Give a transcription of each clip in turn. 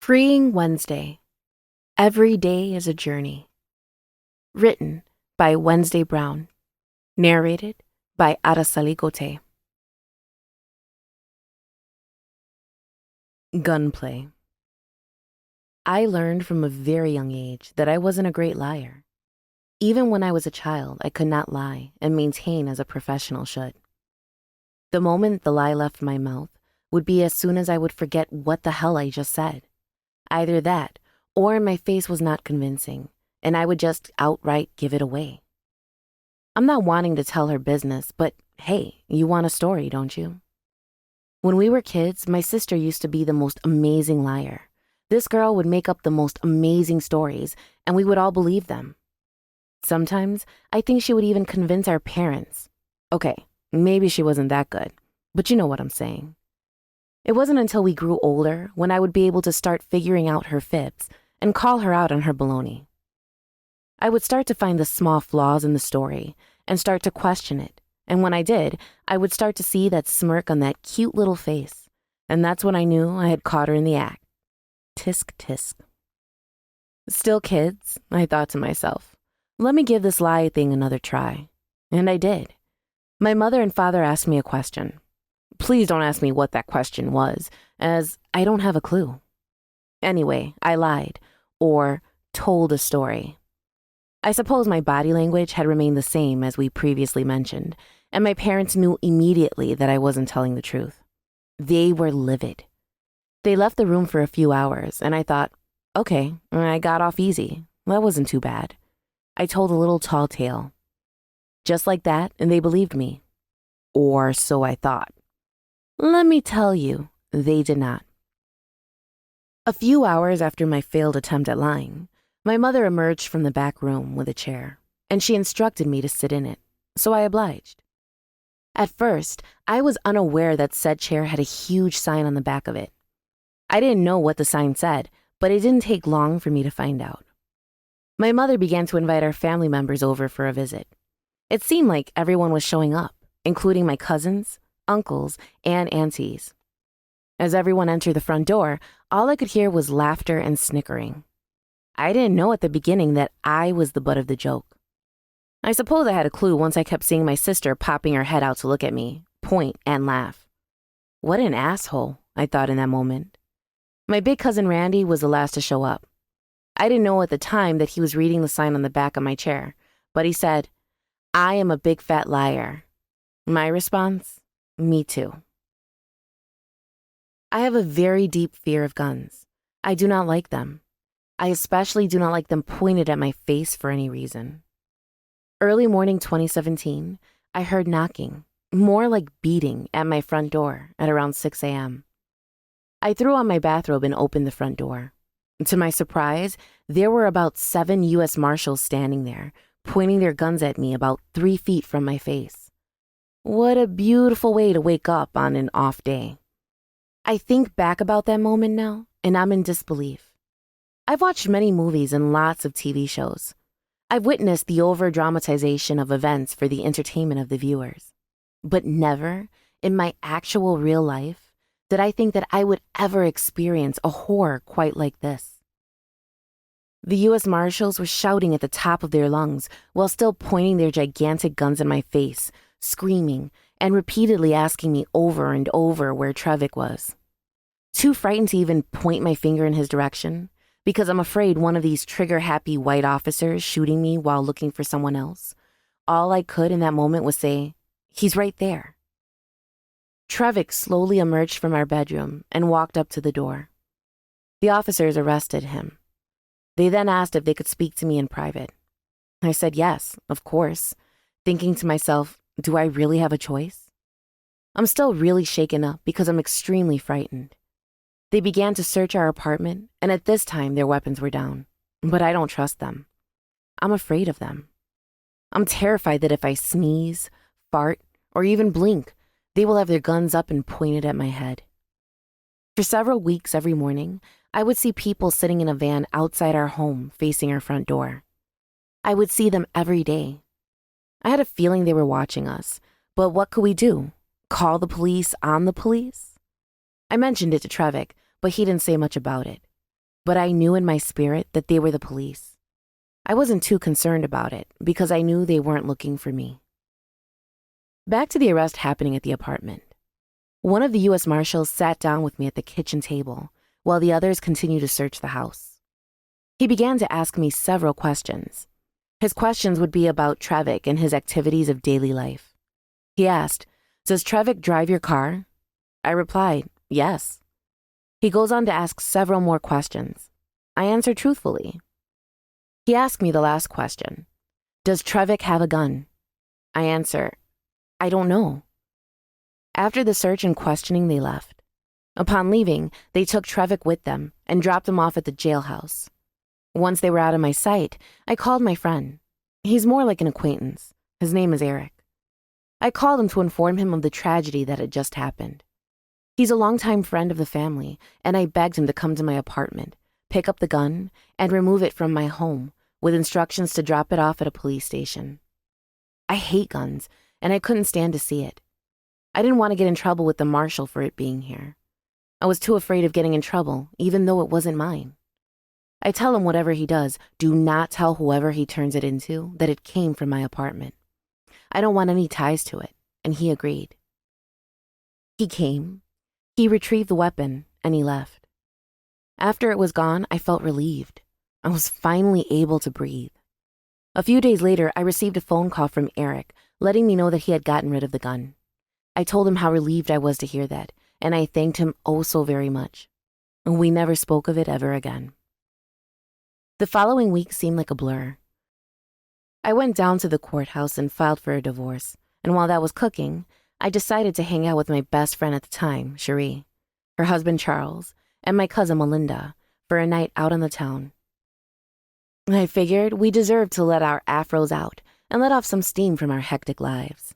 Freeing Wednesday. Every day is a journey. Written by Wednesday Brown. Narrated by Araceli Gote. Gunplay. I learned from a very young age that I wasn't a great liar. Even when I was a child, I could not lie and maintain as a professional should. The moment the lie left my mouth would be as soon as I would forget what the hell I just said. Either that, or my face was not convincing, and I would just outright give it away. I'm not wanting to tell her business, but hey, you want a story, don't you? When we were kids, my sister used to be the most amazing liar. This girl would make up the most amazing stories, and we would all believe them. Sometimes, I think she would even convince our parents. Okay, maybe she wasn't that good, but you know what I'm saying. It wasn't until we grew older when I would be able to start figuring out her fibs and call her out on her baloney. I would start to find the small flaws in the story and start to question it. And when I did, I would start to see that smirk on that cute little face. And that's when I knew I had caught her in the act. Tisk, tisk. Still kids, I thought to myself. Let me give this lie thing another try. And I did. My mother and father asked me a question. Please don't ask me what that question was, as I don't have a clue. Anyway, I lied, or told a story. I suppose my body language had remained the same as we previously mentioned, and my parents knew immediately that I wasn't telling the truth. They were livid. They left the room for a few hours, and I thought, okay, I got off easy. That wasn't too bad. I told a little tall tale. Just like that, and they believed me. Or so I thought. Let me tell you, they did not. A few hours after my failed attempt at lying, my mother emerged from the back room with a chair, and she instructed me to sit in it, so I obliged. At first, I was unaware that said chair had a huge sign on the back of it. I didn't know what the sign said, but it didn't take long for me to find out. My mother began to invite our family members over for a visit. It seemed like everyone was showing up, including my cousins, uncles, and aunties. As everyone entered the front door, all I could hear was laughter and snickering. I didn't know at the beginning that I was the butt of the joke. I suppose I had a clue once I kept seeing my sister popping her head out to look at me, point, and laugh. What an asshole, I thought in that moment. My big cousin Randy was the last to show up. I didn't know at the time that he was reading the sign on the back of my chair, but he said, "I am a big fat liar." My response? Me too. I have a very deep fear of guns. I do not like them. I especially do not like them pointed at my face for any reason. Early morning 2017, I heard knocking, more like beating, at my front door at around 6 a.m. I threw on my bathrobe and opened the front door. To my surprise, there were about 7 U.S. Marshals standing there, pointing their guns at me about 3 feet from my face. What a beautiful way to wake up on an off day. I think back about that moment now, and I'm in disbelief. I've watched many movies and lots of TV shows. I've witnessed the over-dramatization of events for the entertainment of the viewers. But never, in my actual real life, did I think that I would ever experience a horror quite like this. The U.S. Marshals were shouting at the top of their lungs while still pointing their gigantic guns in my face, screaming, and repeatedly asking me over and over where Trevik was. Too frightened to even point my finger in his direction, because I'm afraid one of these trigger-happy white officers shooting me while looking for someone else, all I could in that moment was say, "He's right there." Trevik slowly emerged from our bedroom and walked up to the door. The officers arrested him. They then asked if they could speak to me in private. I said yes, of course, thinking to myself, do I really have a choice? I'm still really shaken up because I'm extremely frightened. They began to search our apartment, and at this time their weapons were down. But I don't trust them. I'm afraid of them. I'm terrified that if I sneeze, fart, or even blink, they will have their guns up and pointed at my head. For several weeks every morning, I would see people sitting in a van outside our home facing our front door. I would see them every day. I had a feeling they were watching us, but what could we do? Call the police on the police? I mentioned it to Trevik, but he didn't say much about it. but I knew in my spirit that they were the police. I wasn't too concerned about it because I knew they weren't looking for me. Back to the arrest happening at the apartment. One of the U.S. Marshals sat down with me at the kitchen table while the others continued to search the house. He began to ask me several questions. His questions would be about Trevick and his activities of daily life. He asked, "Does Trevick drive your car?" I replied, "Yes." He goes on to ask several more questions. I answered truthfully. He asked me the last question, "Does Trevick have a gun?" I answer, "I don't know." After the search and questioning, they left. Upon leaving, they took Trevick with them and dropped him off at the jailhouse. Once they were out of my sight, I called my friend. He's more like an acquaintance. His name is Eric. I called him to inform him of the tragedy that had just happened. He's a longtime friend of the family, and I begged him to come to my apartment, pick up the gun, and remove it from my home, with instructions to drop it off at a police station. I hate guns, and I couldn't stand to see it. I didn't want to get in trouble with the marshal for it being here. I was too afraid of getting in trouble, even though it wasn't mine. I tell him whatever he does, do not tell whoever he turns it into that it came from my apartment. I don't want any ties to it, and he agreed. He came, he retrieved the weapon, and he left. After it was gone, I felt relieved. I was finally able to breathe. A few days later, I received a phone call from Eric, letting me know that he had gotten rid of the gun. I told him how relieved I was to hear that, and I thanked him oh so very much. We never spoke of it ever again. The following week seemed like a blur. I went down to the courthouse and filed for a divorce, and while that was cooking, I decided to hang out with my best friend at the time, Cherie, her husband Charles, and my cousin Melinda for a night out on the town. I figured we deserved to let our afros out and let off some steam from our hectic lives.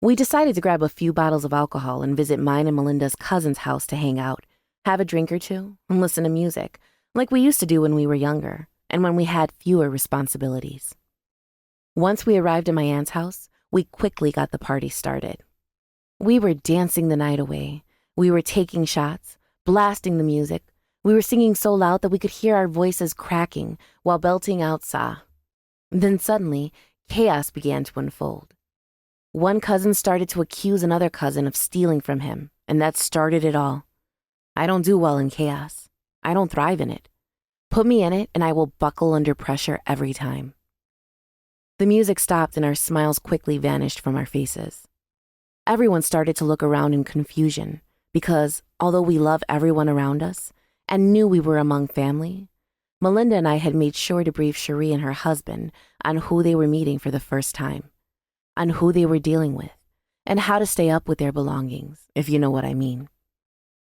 We decided to grab a few bottles of alcohol and visit mine and Melinda's cousin's house to hang out, have a drink or two, and listen to music, like we used to do when we were younger and when we had fewer responsibilities. Once we arrived at my aunt's house, we quickly got the party started. We were dancing the night away. We were taking shots, blasting the music. We were singing so loud that we could hear our voices cracking while belting out "Sa." Then suddenly, chaos began to unfold. One cousin started to accuse another cousin of stealing from him, and that started it all. I don't do well in chaos. I don't thrive in it. Put me in it, and I will buckle under pressure every time. The music stopped, and our smiles quickly vanished from our faces. Everyone started to look around in confusion because, although we loved everyone around us and knew we were among family, Melinda and I had made sure to brief Cherie and her husband on who they were meeting for the first time, on who they were dealing with, and how to stay up with their belongings, if you know what I mean.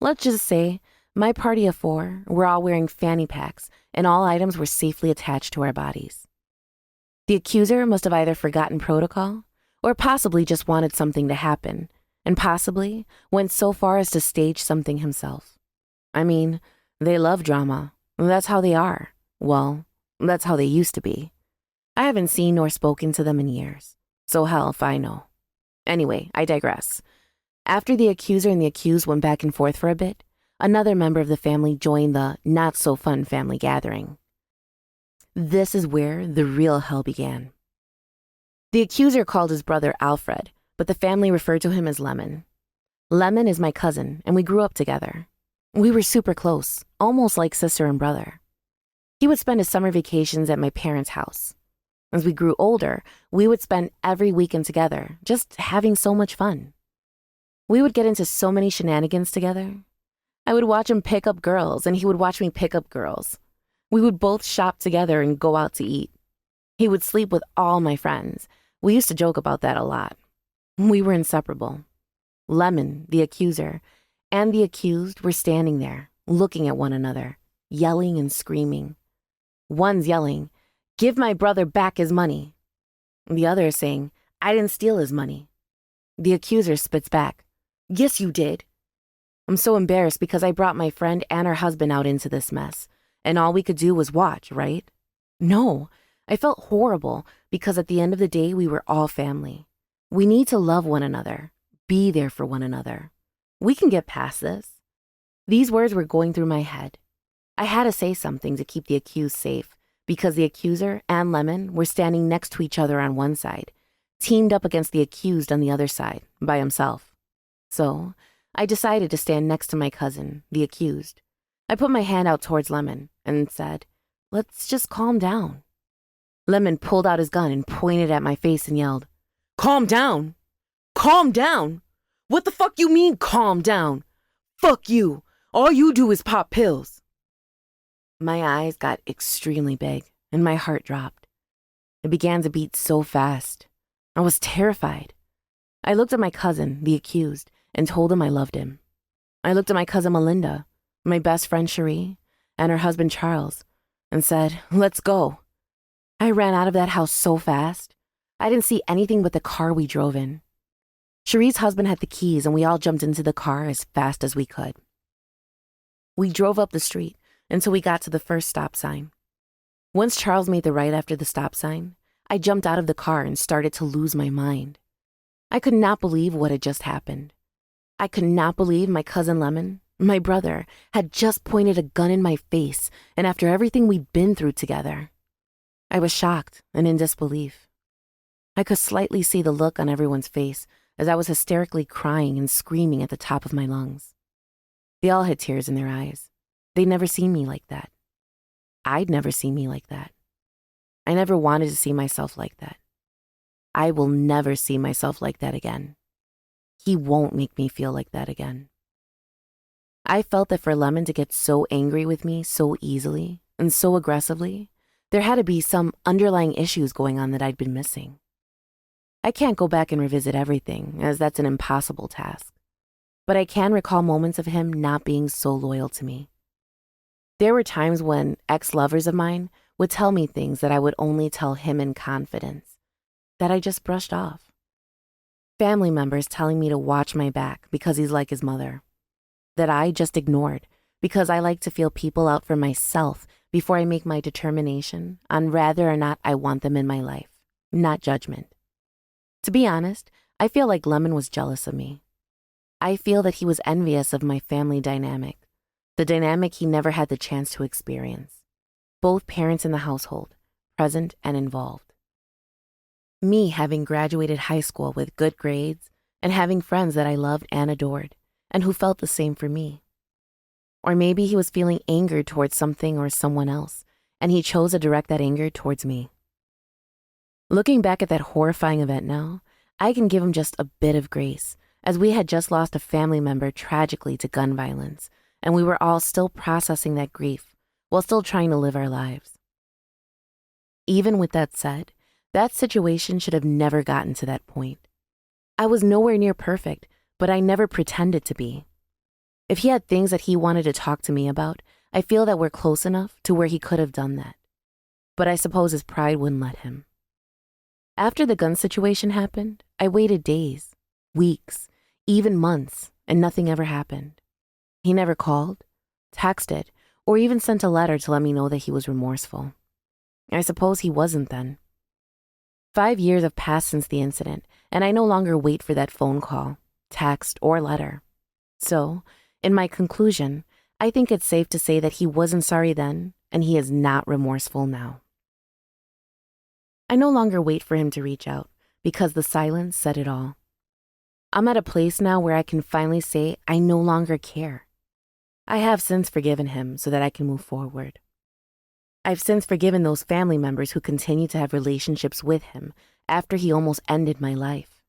Let's just say, my party of 4 were all wearing fanny packs, and all items were safely attached to our bodies. The accuser must have either forgotten protocol or possibly just wanted something to happen, and possibly went so far as to stage something himself. I mean, they love drama. That's how they are. Well, that's how they used to be. I haven't seen nor spoken to them in years, so hell if I know. Anyway, I digress. After the accuser and the accused went back and forth for a bit, another member of the family joined the not-so-fun family gathering. This is where the real hell began. The accuser called his brother Alfred, but the family referred to him as Lemon. Lemon is my cousin, and we grew up together. We were super close, almost like sister and brother. He would spend his summer vacations at my parents' house. As we grew older, we would spend every weekend together, just having so much fun. We would get into so many shenanigans together. I would watch him pick up girls, and he would watch me pick up girls. We would both shop together and go out to eat. He would sleep with all my friends. We used to joke about that a lot. We were inseparable. Lemon, the accuser, and the accused were standing there, looking at one another, yelling and screaming. One's yelling, "Give my brother back his money." The other is saying, "I didn't steal his money." The accuser spits back, "Yes, you did." I'm so embarrassed because I brought my friend and her husband out into this mess, and all we could do was watch, right? No, I felt horrible because at the end of the day, we were all family. We need to love one another, be there for one another. We can get past this. These words were going through my head. I had to say something to keep the accused safe because the accuser and Lemon were standing next to each other on one side, teamed up against the accused on the other side, by himself. So, I decided to stand next to my cousin, the accused. I put my hand out towards Lemon and said, "Let's just calm down." Lemon pulled out his gun and pointed at my face and yelled, "Calm down! Calm down! What the fuck you mean, calm down? Fuck you! All you do is pop pills." My eyes got extremely big and my heart dropped. It began to beat so fast. I was terrified. I looked at my cousin, the accused, and told him I loved him. I looked at my cousin Melinda, my best friend Cherie, and her husband Charles, and said, "Let's go." I ran out of that house so fast. I didn't see anything but the car we drove in. Cherie's husband had the keys and we all jumped into the car as fast as we could. We drove up the street until we got to the first stop sign. Once Charles made the right after the stop sign, I jumped out of the car and started to lose my mind. I could not believe what had just happened. I could not believe my cousin Lemon, my brother, had just pointed a gun in my face, and after everything we'd been through together. I was shocked and in disbelief. I could slightly see the look on everyone's face as I was hysterically crying and screaming at the top of my lungs. They all had tears in their eyes. They'd never seen me like that. I'd never seen me like that. I never wanted to see myself like that. I will never see myself like that again. He won't make me feel like that again. I felt that for Lemon to get so angry with me so easily and so aggressively, there had to be some underlying issues going on that I'd been missing. I can't go back and revisit everything, as that's an impossible task. But I can recall moments of him not being so loyal to me. There were times when ex-lovers of mine would tell me things that I would only tell him in confidence, that I just brushed off. Family members telling me to watch my back because he's like his mother, that I just ignored because I like to feel people out for myself before I make my determination on whether or not I want them in my life, not judgment. To be honest, I feel like Lemon was jealous of me. I feel that he was envious of my family dynamic, the dynamic he never had the chance to experience. Both parents in the household, present and involved. Me having graduated high school with good grades and having friends that I loved and adored, and who felt the same for me. Or maybe he was feeling anger towards something or someone else, and he chose to direct that anger towards me. Looking back at that horrifying event now, I can give him just a bit of grace, as we had just lost a family member tragically to gun violence, and we were all still processing that grief while still trying to live our lives. Even with that said, that situation should have never gotten to that point. I was nowhere near perfect, but I never pretended to be. If he had things that he wanted to talk to me about, I feel that we're close enough to where he could have done that. But I suppose his pride wouldn't let him. After the gun situation happened, I waited days, weeks, even months, and nothing ever happened. He never called, texted, or even sent a letter to let me know that he was remorseful. I suppose he wasn't then. 5 years have passed since the incident, and I no longer wait for that phone call, text, or letter. So, in my conclusion, I think it's safe to say that he wasn't sorry then, and he is not remorseful now. I no longer wait for him to reach out, because the silence said it all. I'm at a place now where I can finally say I no longer care. I have since forgiven him so that I can move forward. I've since forgiven those family members who continue to have relationships with him after he almost ended my life.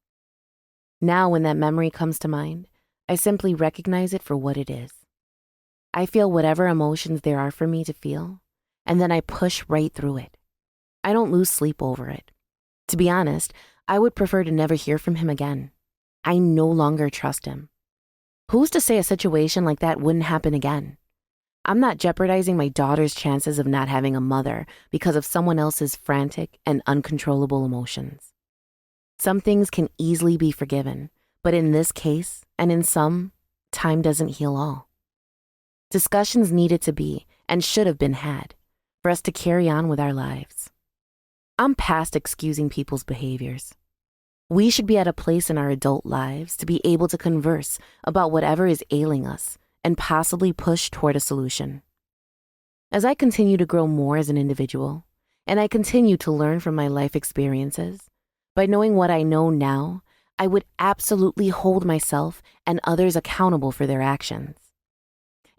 Now, when that memory comes to mind, I simply recognize it for what it is. I feel whatever emotions there are for me to feel, and then I push right through it. I don't lose sleep over it. To be honest, I would prefer to never hear from him again. I no longer trust him. Who's to say a situation like that wouldn't happen again? I'm not jeopardizing my daughter's chances of not having a mother because of someone else's frantic and uncontrollable emotions. Some things can easily be forgiven, but in this case, and in some, time doesn't heal all. Discussions needed to be, and should have been had, for us to carry on with our lives. I'm past excusing people's behaviors. We should be at a place in our adult lives to be able to converse about whatever is ailing us and possibly push toward a solution. As I continue to grow more as an individual, and I continue to learn from my life experiences, by knowing what I know now, I would absolutely hold myself and others accountable for their actions.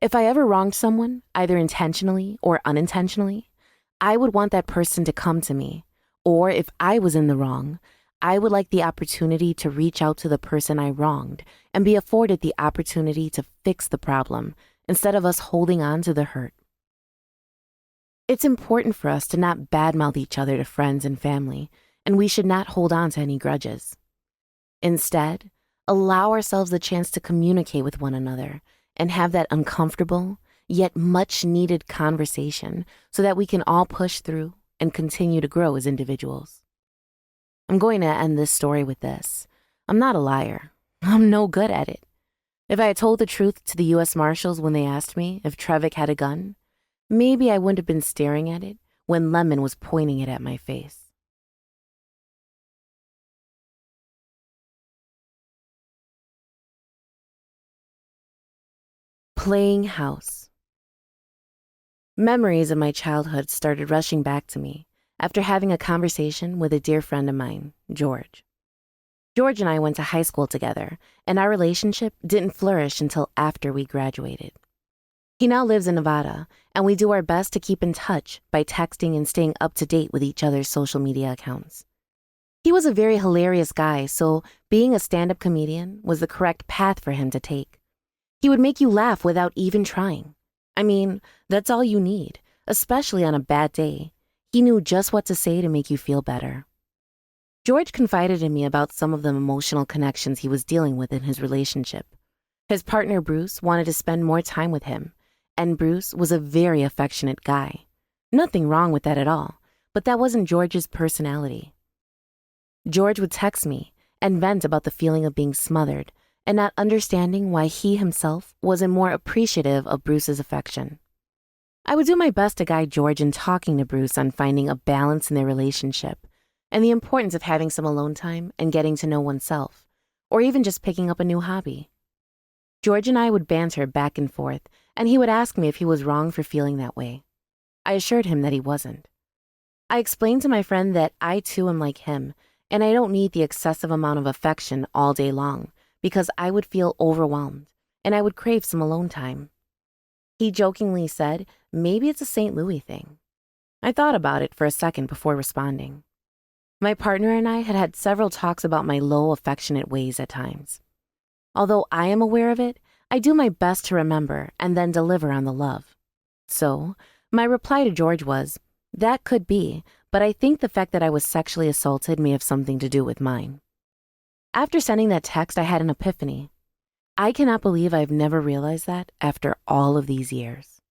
If I ever wronged someone, either intentionally or unintentionally, I would want that person to come to me. Or if I was in the wrong, I would like the opportunity to reach out to the person I wronged and be afforded the opportunity to fix the problem instead of us holding on to the hurt. It's important for us to not badmouth each other to friends and family, and we should not hold on to any grudges. Instead, allow ourselves the chance to communicate with one another and have that uncomfortable, yet much needed conversation so that we can all push through and continue to grow as individuals. I'm going to end this story with this. I'm not a liar. I'm no good at it. If I had told the truth to the U.S. Marshals when they asked me if Trevik had a gun, maybe I wouldn't have been staring at it when Lemon was pointing it at my face. Playing house. Memories of my childhood started rushing back to me after having a conversation with a dear friend of mine, George. George and I went to high school together, and our relationship didn't flourish until after we graduated. He now lives in Nevada, and we do our best to keep in touch by texting and staying up to date with each other's social media accounts. He was a very hilarious guy, so being a stand-up comedian was the correct path for him to take. He would make you laugh without even trying. I mean, that's all you need, especially on a bad day. He knew just what to say to make you feel better. George confided in me about some of the emotional connections he was dealing with in his relationship. His partner, Bruce, wanted to spend more time with him, and Bruce was a very affectionate guy. Nothing wrong with that at all, but that wasn't George's personality. George would text me and vent about the feeling of being smothered and not understanding why he himself wasn't more appreciative of Bruce's affection. I would do my best to guide George in talking to Bruce on finding a balance in their relationship and the importance of having some alone time and getting to know oneself, or even just picking up a new hobby. George and I would banter back and forth, and he would ask me if he was wrong for feeling that way. I assured him that he wasn't. I explained to my friend that I too am like him, and I don't need the excessive amount of affection all day long, because I would feel overwhelmed, and I would crave some alone time. He jokingly said, maybe it's a St. Louis thing. I thought about it for a second before responding. My partner and I had had several talks about my low affectionate ways at times. Although I am aware of it, I do my best to remember and then deliver on the love. So, my reply to George was, that could be, but I think the fact that I was sexually assaulted may have something to do with mine. After sending that text, I had an epiphany. I cannot believe I've never realized that after all of these years.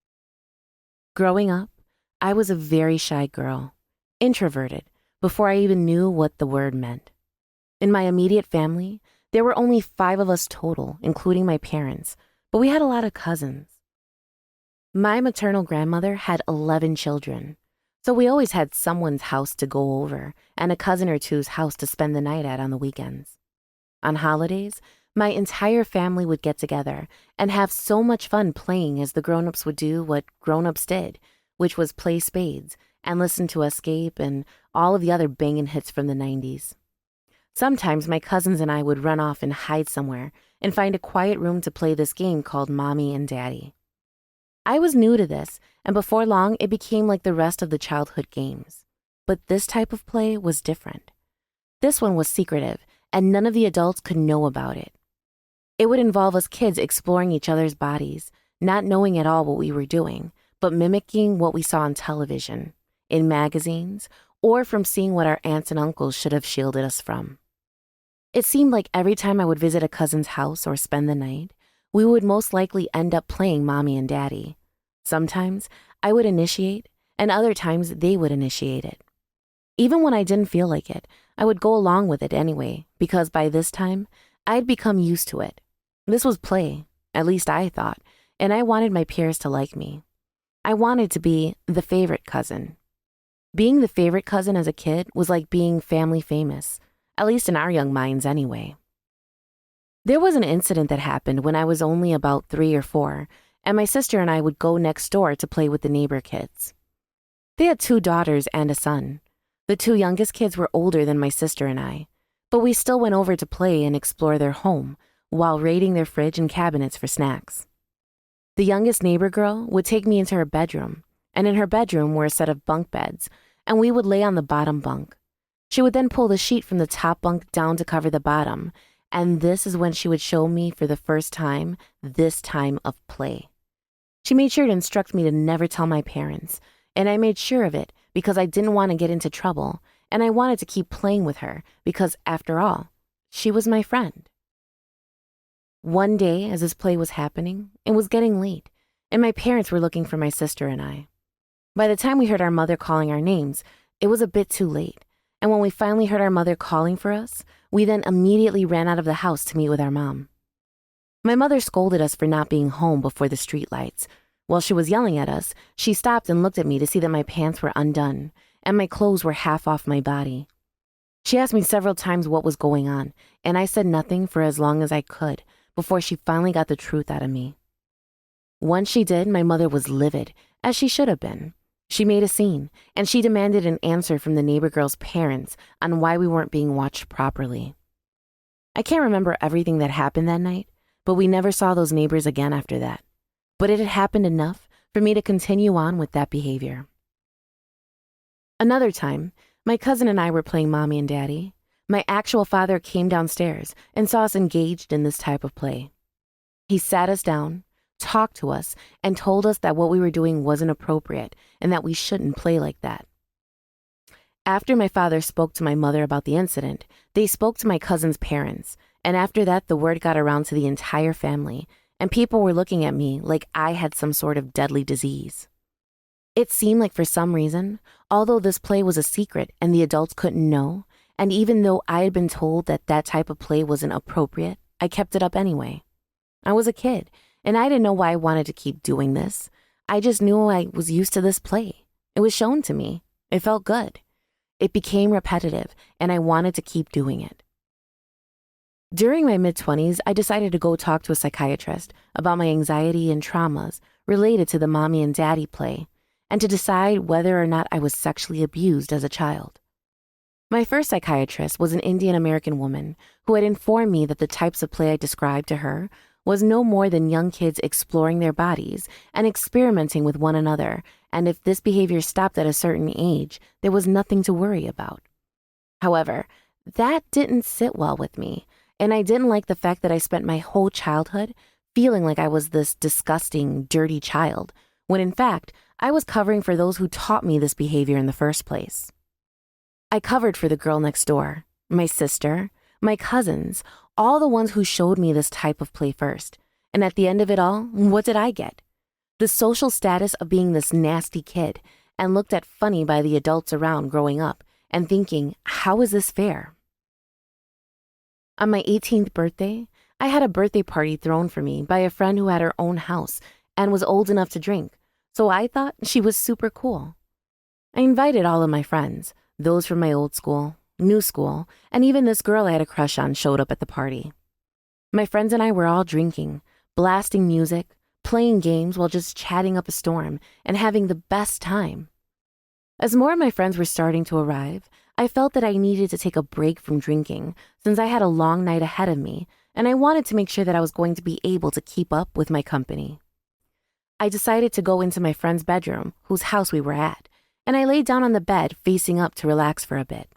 Growing up, I was a very shy girl, introverted, before I even knew what the word meant. In my immediate family, there were only 5 of us total, including my parents, but we had a lot of cousins. My maternal grandmother had 11 children, so we always had someone's house to go over and a cousin or two's house to spend the night at on the weekends. On holidays, my entire family would get together and have so much fun playing as the grown-ups would do what grown-ups did, which was play spades and listen to Escape and all of the other bangin' hits from the 90s. Sometimes my cousins and I would run off and hide somewhere and find a quiet room to play this game called Mommy and Daddy. I was new to this, and before long it became like the rest of the childhood games. But this type of play was different. This one was secretive, and none of the adults could know about it. It would involve us kids exploring each other's bodies, not knowing at all what we were doing, but mimicking what we saw on television, in magazines, or from seeing what our aunts and uncles should have shielded us from. It seemed like every time I would visit a cousin's house or spend the night, we would most likely end up playing Mommy and Daddy. Sometimes I would initiate, and other times they would initiate it. Even when I didn't feel like it, I would go along with it anyway, because by this time, I'd become used to it. This was play, at least I thought, and I wanted my peers to like me. I wanted to be the favorite cousin. Being the favorite cousin as a kid was like being family famous, at least in our young minds anyway. There was an incident that happened when I was only about 3 or 4, and my sister and I would go next door to play with the neighbor kids. They had 2 daughters and a son. The 2 youngest kids were older than my sister and I, but we still went over to play and explore their home while raiding their fridge and cabinets for snacks. The youngest neighbor girl would take me into her bedroom, and in her bedroom were a set of bunk beds, and we would lay on the bottom bunk. She would then pull the sheet from the top bunk down to cover the bottom, and this is when she would show me for the first time this time of play. She made sure to instruct me to never tell my parents, and I made sure of it because I didn't want to get into trouble, and I wanted to keep playing with her because, after all, she was my friend. One day, as this play was happening, it was getting late, and my parents were looking for my sister and I. By the time we heard our mother calling our names, it was a bit too late, and when we finally heard our mother calling for us, we then immediately ran out of the house to meet with our mom. My mother scolded us for not being home before the streetlights. While she was yelling at us, she stopped and looked at me to see that my pants were undone, and my clothes were half off my body. She asked me several times what was going on, and I said nothing for as long as I could before she finally got the truth out of me. Once she did, my mother was livid, as she should have been. She made a scene, and she demanded an answer from the neighbor girl's parents on why we weren't being watched properly. I can't remember everything that happened that night, but we never saw those neighbors again after that. But it had happened enough for me to continue on with that behavior. Another time, my cousin and I were playing mommy and daddy. My actual father came downstairs and saw us engaged in this type of play. He sat us down, talked to us, and told us that what we were doing wasn't appropriate and that we shouldn't play like that. After my father spoke to my mother about the incident, they spoke to my cousin's parents, and after that the word got around to the entire family, and people were looking at me like I had some sort of deadly disease. It seemed like for some reason, although this play was a secret and the adults couldn't know, and even though I had been told that that type of play wasn't appropriate, I kept it up anyway. I was a kid, and I didn't know why I wanted to keep doing this. I just knew I was used to this play. It was shown to me. It felt good. It became repetitive, and I wanted to keep doing it. During my mid-20s, I decided to go talk to a psychiatrist about my anxiety and traumas related to the mommy and daddy play, and to decide whether or not I was sexually abused as a child. My first psychiatrist was an Indian American woman who had informed me that the types of play I described to her was no more than young kids exploring their bodies and experimenting with one another, and if this behavior stopped at a certain age, there was nothing to worry about. However, that didn't sit well with me, and I didn't like the fact that I spent my whole childhood feeling like I was this disgusting, dirty child, when in fact, I was covering for those who taught me this behavior in the first place. I covered for the girl next door, my sister, my cousins, all the ones who showed me this type of play first. And at the end of it all, what did I get? The social status of being this nasty kid and looked at funny by the adults around growing up and thinking, how is this fair? On my 18th birthday, I had a birthday party thrown for me by a friend who had her own house and was old enough to drink, so I thought she was super cool. I invited all of my friends, those from my old school, new school, and even this girl I had a crush on showed up at the party. My friends and I were all drinking, blasting music, playing games while just chatting up a storm and having the best time. As more of my friends were starting to arrive, I felt that I needed to take a break from drinking since I had a long night ahead of me, and I wanted to make sure that I was going to be able to keep up with my company. I decided to go into my friend's bedroom, whose house we were at, and I laid down on the bed facing up to relax for a bit.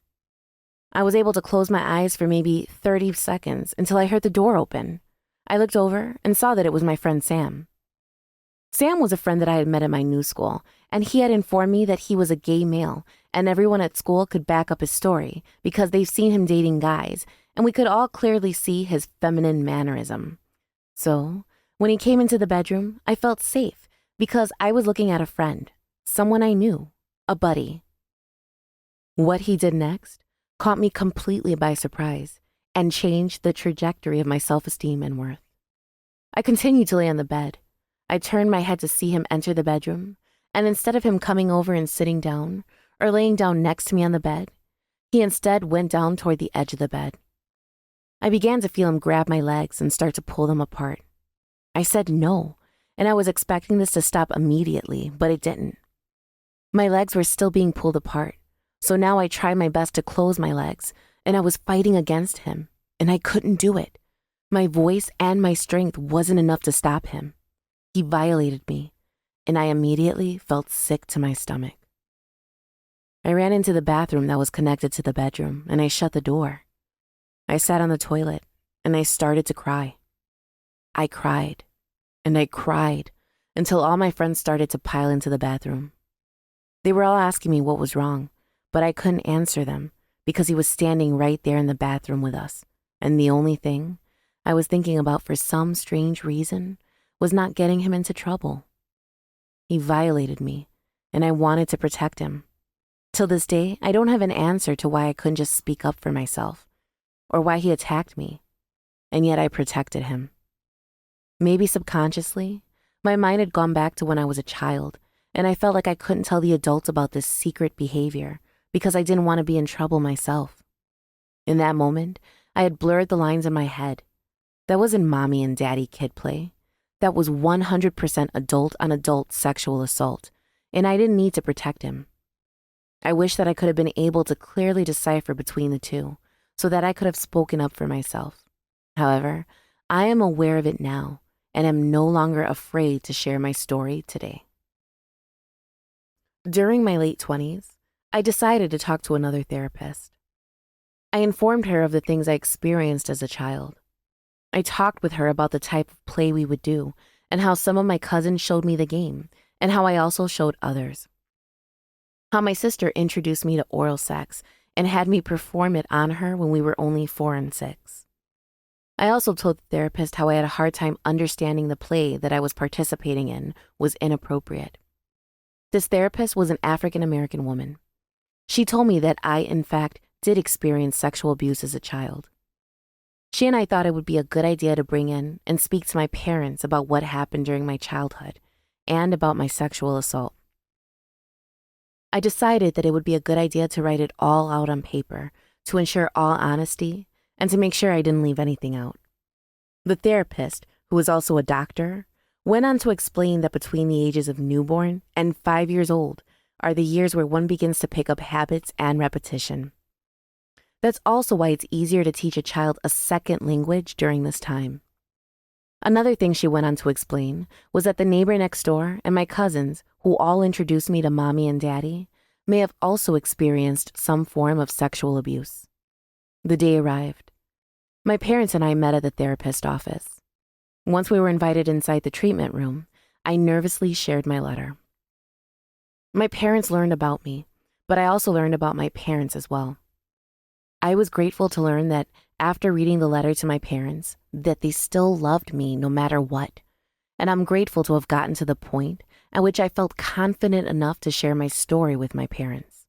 I was able to close my eyes for maybe 30 seconds until I heard the door open. I looked over and saw that it was my friend Sam. Sam was a friend that I had met at my new school, and he had informed me that he was a gay male, and everyone at school could back up his story because they've seen him dating guys, and we could all clearly see his feminine mannerism. So, when he came into the bedroom, I felt safe because I was looking at a friend, someone I knew, a buddy. What he did next caught me completely by surprise and changed the trajectory of my self-esteem and worth. I continued to lay on the bed. I turned my head to see him enter the bedroom, and instead of him coming over and sitting down or laying down next to me on the bed, he instead went down toward the edge of the bed. I began to feel him grab my legs and start to pull them apart. I said no, and I was expecting this to stop immediately, but it didn't. My legs were still being pulled apart, so now I tried my best to close my legs, and I was fighting against him, and I couldn't do it. My voice and my strength wasn't enough to stop him. He violated me, and I immediately felt sick to my stomach. I ran into the bathroom that was connected to the bedroom, and I shut the door. I sat on the toilet, and I started to cry. I cried, and I cried, until all my friends started to pile into the bathroom. They were all asking me what was wrong, but I couldn't answer them because he was standing right there in the bathroom with us, and the only thing I was thinking about for some strange reason was not getting him into trouble. He violated me, and I wanted to protect him. Till this day, I don't have an answer to why I couldn't just speak up for myself, or why he attacked me, and yet I protected him. Maybe subconsciously, my mind had gone back to when I was a child, and I felt like I couldn't tell the adults about this secret behavior because I didn't want to be in trouble myself. In that moment, I had blurred the lines in my head. That wasn't mommy and daddy kid play. That was 100% adult on adult sexual assault, and I didn't need to protect him. I wish that I could have been able to clearly decipher between the two so that I could have spoken up for myself. However, I am aware of it now and am no longer afraid to share my story today. During my late 20s, I decided to talk to another therapist. I informed her of the things I experienced as a child. I talked with her about the type of play we would do and how some of my cousins showed me the game and how I also showed others. How my sister introduced me to oral sex and had me perform it on her when we were only 4 and 6. I also told the therapist how I had a hard time understanding the play that I was participating in was inappropriate. This therapist was an African American woman. She told me that I, in fact, did experience sexual abuse as a child. She and I thought it would be a good idea to bring in and speak to my parents about what happened during my childhood and about my sexual assault. I decided that it would be a good idea to write it all out on paper to ensure all honesty and to make sure I didn't leave anything out. The therapist, who was also a doctor, went on to explain that between the ages of newborn and 5 years old are the years where one begins to pick up habits and repetition. That's also why it's easier to teach a child a second language during this time. Another thing she went on to explain was that the neighbor next door and my cousins, who all introduced me to mommy and daddy, may have also experienced some form of sexual abuse. The day arrived. My parents and I met at the therapist's office. Once we were invited inside the treatment room, I nervously shared my letter. My parents learned about me, but I also learned about my parents as well. I was grateful to learn that after reading the letter to my parents, that they still loved me no matter what. And I'm grateful to have gotten to the point at which I felt confident enough to share my story with my parents.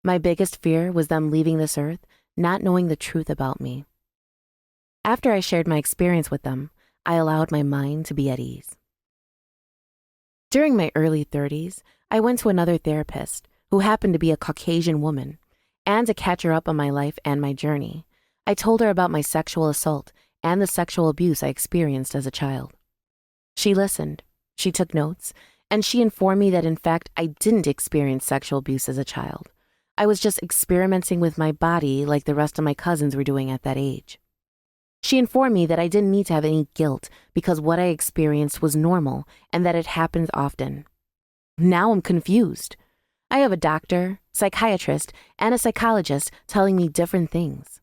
My biggest fear was them leaving this earth not knowing the truth about me. After I shared my experience with them, I allowed my mind to be at ease. During my early 30s, I went to another therapist who happened to be a Caucasian woman, and to catch her up on my life and my journey, I told her about my sexual assault and the sexual abuse I experienced as a child. She listened, she took notes, and she informed me that in fact I didn't experience sexual abuse as a child. I was just experimenting with my body like the rest of my cousins were doing at that age. She informed me that I didn't need to have any guilt because what I experienced was normal and that it happened often. Now I'm confused. I have a doctor, psychiatrist, and a psychologist telling me different things.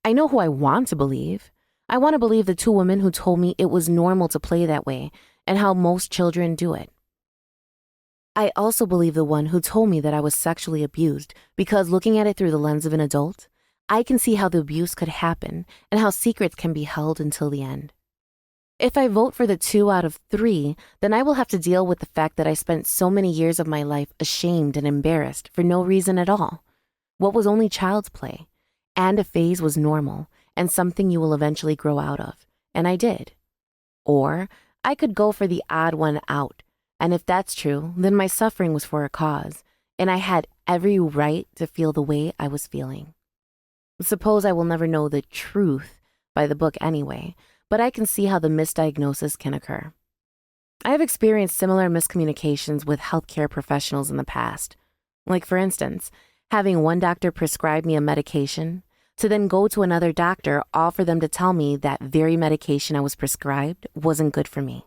I know who I want to believe. I want to believe the two women who told me it was normal to play that way and how most children do it. I also believe the one who told me that I was sexually abused because looking at it through the lens of an adult, I can see how the abuse could happen and how secrets can be held until the end. If I vote for the 2 out of 3, then I will have to deal with the fact that I spent so many years of my life ashamed and embarrassed for no reason at all. What was only child's play, and a phase was normal and something you will eventually grow out of, and I did. Or I could go for the odd one out, and if that's true, then my suffering was for a cause, and I had every right to feel the way I was feeling. Suppose I will never know the truth by the book anyway, but I can see how the misdiagnosis can occur. I have experienced similar miscommunications with healthcare professionals in the past. Like, for instance, having one doctor prescribe me a medication to then go to another doctor, all for them to tell me that very medication I was prescribed wasn't good for me.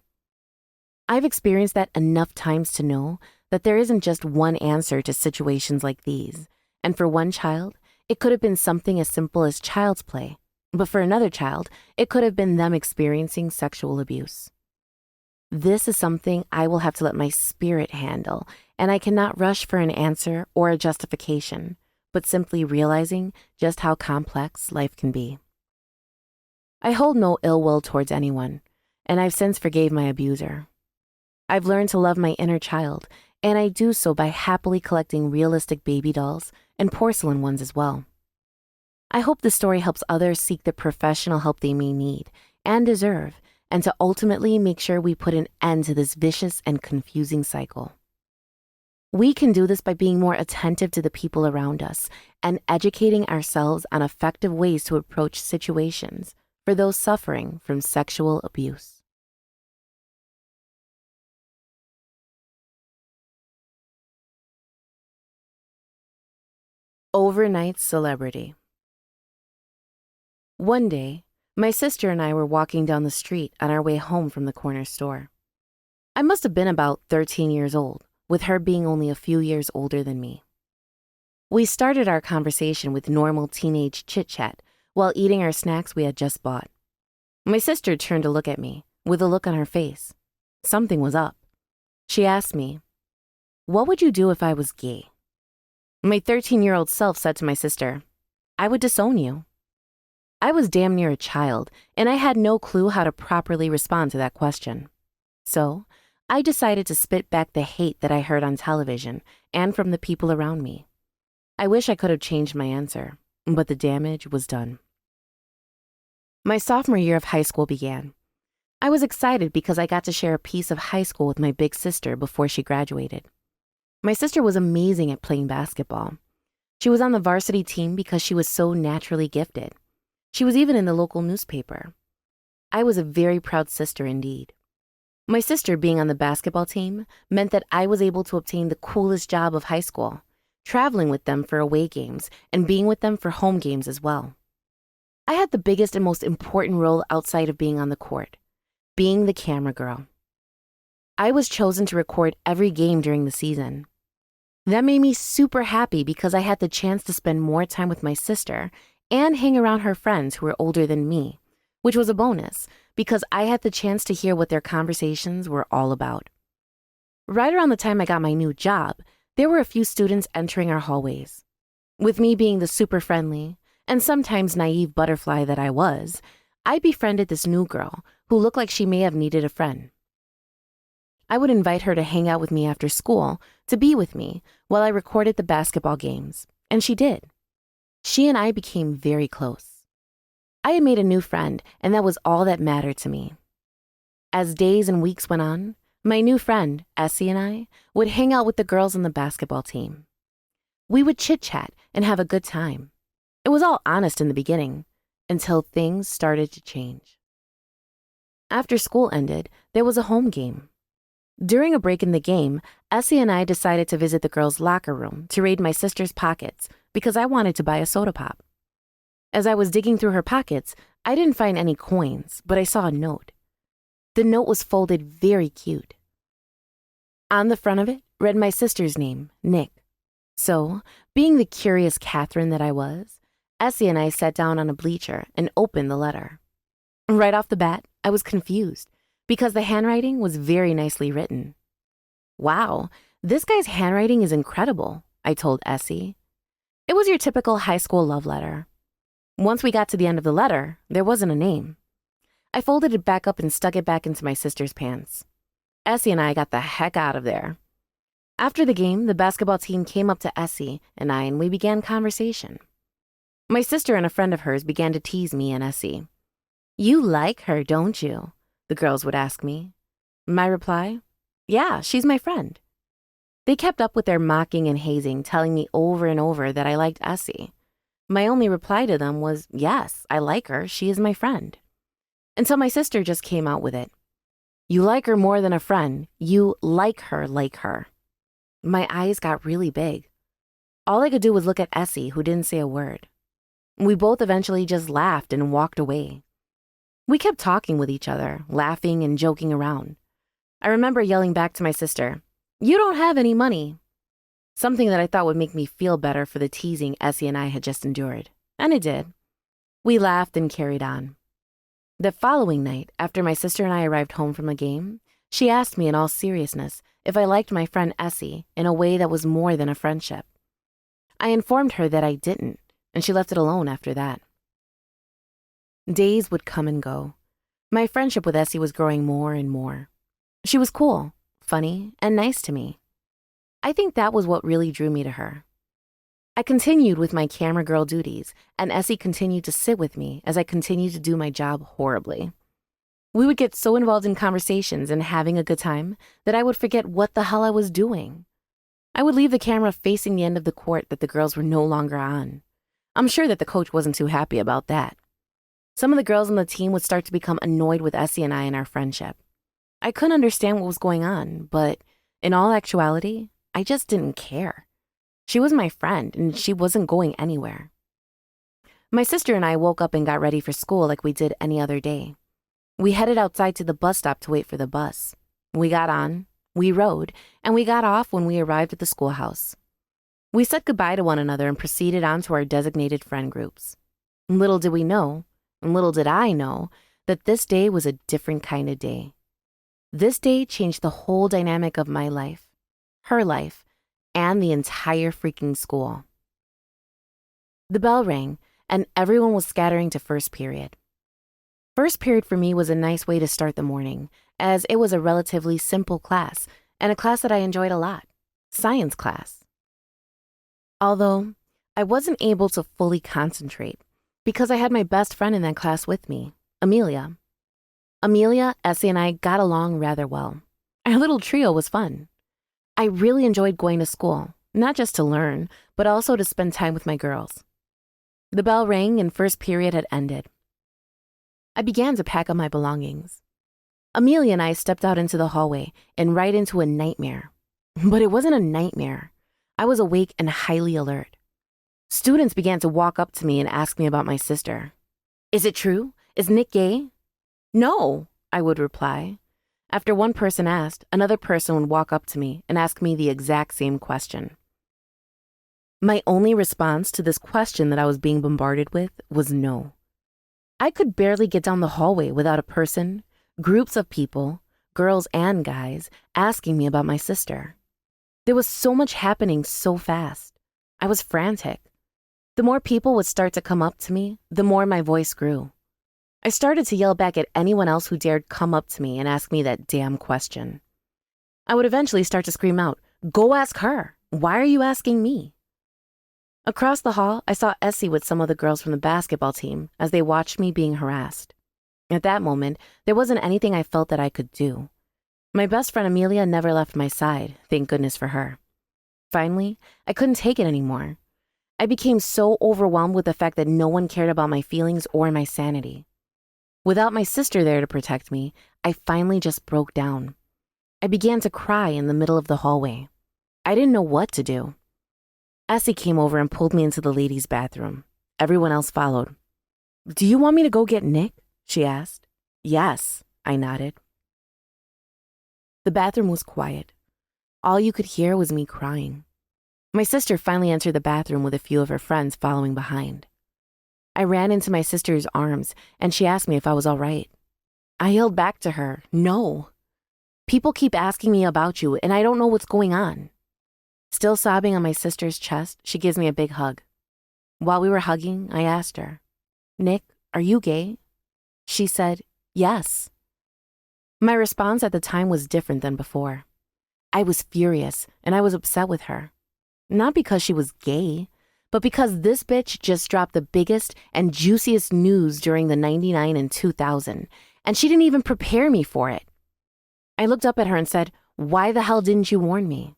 I've experienced that enough times to know that there isn't just one answer to situations like these. And for one child, it could have been something as simple as child's play. But for another child, it could have been them experiencing sexual abuse. This is something I will have to let my spirit handle, and I cannot rush for an answer or a justification, but simply realizing just how complex life can be. I hold no ill will towards anyone, and I've since forgave my abuser. I've learned to love my inner child, and I do so by happily collecting realistic baby dolls and porcelain ones as well. I hope the story helps others seek the professional help they may need and deserve, and to ultimately make sure we put an end to this vicious and confusing cycle. We can do this by being more attentive to the people around us and educating ourselves on effective ways to approach situations for those suffering from sexual abuse. Overnight celebrity. One day, my sister and I were walking down the street on our way home from the corner store. I must have been about 13 years old, with her being only a few years older than me. We started our conversation with normal teenage chit-chat while eating our snacks we had just bought. My sister turned to look at me, with a look on her face. Something was up. She asked me, "What would you do if I was gay?" My 13-year-old self said to my sister, "I would disown you." I was damn near a child, and I had no clue how to properly respond to that question. So, I decided to spit back the hate that I heard on television and from the people around me. I wish I could have changed my answer, but the damage was done. My sophomore year of high school began. I was excited because I got to share a piece of high school with my big sister before she graduated. My sister was amazing at playing basketball. She was on the varsity team because she was so naturally gifted. She was even in the local newspaper. I was a very proud sister indeed. My sister being on the basketball team meant that I was able to obtain the coolest job of high school, traveling with them for away games and being with them for home games as well. I had the biggest and most important role outside of being on the court, being the camera girl. I was chosen to record every game during the season. That made me super happy because I had the chance to spend more time with my sister and hang around her friends who were older than me, which was a bonus because I had the chance to hear what their conversations were all about. Right around the time I got my new job, there were a few students entering our hallways. With me being the super friendly and sometimes naive butterfly that I was, I befriended this new girl who looked like she may have needed a friend. I would invite her to hang out with me after school, to be with me while I recorded the basketball games, and she did. She and I became very close. I had made a new friend, and that was all that mattered to me. As days and weeks went on, my new friend, Essie, and I would hang out with the girls on the basketball team. We would chit-chat and have a good time. It was all honest in the beginning, until things started to change. After school ended, there was a home game. During a break in the game, Essie and I decided to visit the girls' locker room to raid my sister's pockets because I wanted to buy a soda pop. As I was digging through her pockets, I didn't find any coins, but I saw a note. The note was folded very cute. On the front of it read my sister's name, Nick. So, being the curious Catherine that I was, Essie and I sat down on a bleacher and opened the letter. Right off the bat, I was confused because the handwriting was very nicely written. "Wow, this guy's handwriting is incredible," I told Essie. It was your typical high school love letter. Once we got to the end of the letter, there wasn't a name. I folded it back up and stuck it back into my sister's pants. Essie and I got the heck out of there. After the game, the basketball team came up to Essie and I and we began conversation. My sister and a friend of hers began to tease me and Essie. "You like her, don't you?" the girls would ask me. My reply, "Yeah, she's my friend." They kept up with their mocking and hazing, telling me over and over that I liked Essie. My only reply to them was, "Yes, I like her, she is my friend." Until my sister just came out with it. You like her more than a friend. You like her. My eyes got really big. All I could do was look at Essie, who didn't say a word. We both eventually just laughed and walked away. We kept talking with each other, laughing and joking around. I remember yelling back to my sister, "You don't have any money." Something that I thought would make me feel better for the teasing Essie and I had just endured. And it did. We laughed and carried on. The following night, after my sister and I arrived home from a game, she asked me in all seriousness if I liked my friend Essie in a way that was more than a friendship. I informed her that I didn't, and she left it alone after that. Days would come and go. My friendship with Essie was growing more and more. She was cool, funny, and nice to me. I think that was what really drew me to her. I continued with my camera girl duties, and Essie continued to sit with me as I continued to do my job horribly. We would get so involved in conversations and having a good time that I would forget what the hell I was doing. I would leave the camera facing the end of the court that the girls were no longer on. I'm sure that the coach wasn't too happy about that. Some of the girls on the team would start to become annoyed with Essie and I in our friendship. I couldn't understand what was going on, but in all actuality, I just didn't care. She was my friend, and she wasn't going anywhere. My sister and I woke up and got ready for school like we did any other day. We headed outside to the bus stop to wait for the bus. We got on, we rode, and we got off when we arrived at the schoolhouse. We said goodbye to one another and proceeded on to our designated friend groups. Little did we know, and little did I know, that this day was a different kind of day. This day changed the whole dynamic of my life, her life, and the entire freaking school. The bell rang, and everyone was scattering to first period. First period for me was a nice way to start the morning, as it was a relatively simple class, and a class that I enjoyed a lot, science class. Although, I wasn't able to fully concentrate, because I had my best friend in that class with me, Amelia. Amelia, Essie, and I got along rather well. Our little trio was fun. I really enjoyed going to school, not just to learn, but also to spend time with my girls. The bell rang and first period had ended. I began to pack up my belongings. Amelia and I stepped out into the hallway and right into a nightmare. But it wasn't a nightmare. I was awake and highly alert. Students began to walk up to me and ask me about my sister. "Is it true? Is Nick gay?" "No," I would reply. After one person asked, another person would walk up to me and ask me the exact same question. My only response to this question that I was being bombarded with was no. I could barely get down the hallway without a person, groups of people, girls and guys, asking me about my sister. There was so much happening so fast. I was frantic. The more people would start to come up to me, the more my voice grew. I started to yell back at anyone else who dared come up to me and ask me that damn question. I would eventually start to scream out, "Go ask her. Why are you asking me?" Across the hall, I saw Essie with some of the girls from the basketball team as they watched me being harassed. At that moment, there wasn't anything I felt that I could do. My best friend Amelia never left my side, thank goodness for her. Finally, I couldn't take it anymore. I became so overwhelmed with the fact that no one cared about my feelings or my sanity. Without my sister there to protect me, I finally just broke down. I began to cry in the middle of the hallway. I didn't know what to do. Essie came over and pulled me into the ladies' bathroom. Everyone else followed. "Do you want me to go get Nick?" she asked. "Yes," I nodded. The bathroom was quiet. All you could hear was me crying. My sister finally entered the bathroom with a few of her friends following behind. I ran into my sister's arms, and she asked me if I was all right. I yelled back to her, "No. People keep asking me about you, and I don't know what's going on." Still sobbing on my sister's chest, she gives me a big hug. While we were hugging, I asked her, "Nick, are you gay?" She said, "Yes." My response at the time was different than before. I was furious, and I was upset with her. Not because she was gay, but because this bitch just dropped the biggest and juiciest news during the 99 and 2000, and she didn't even prepare me for it. I looked up at her and said, "Why the hell didn't you warn me?"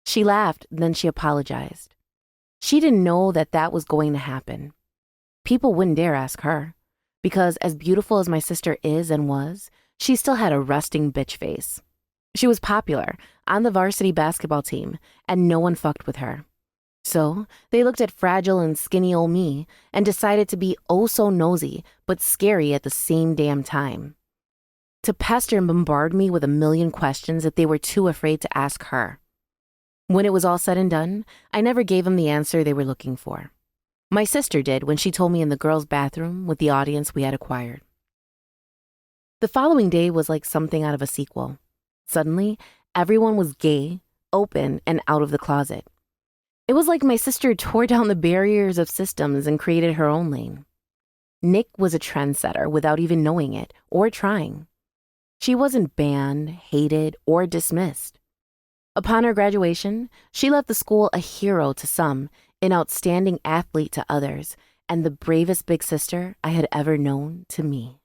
She laughed, then she apologized. She didn't know that that was going to happen. People wouldn't dare ask her, because as beautiful as my sister is and was, She still had a resting bitch face. She was popular, on the varsity basketball team, and no one fucked with her. So they looked at fragile and skinny old me and decided to be oh so nosy, but scary at the same damn time. To pester and bombard me with a million questions that they were too afraid to ask her. When it was all said and done, I never gave them the answer they were looking for. My sister did when she told me in the girls' bathroom with the audience we had acquired. The following day was like something out of a sequel. Suddenly, everyone was gay, open, and out of the closet. It was like my sister tore down the barriers of systems and created her own lane. Nick was a trendsetter without even knowing it or trying. She wasn't banned, hated, or dismissed. Upon her graduation, she left the school a hero to some, an outstanding athlete to others, and the bravest big sister I had ever known to me.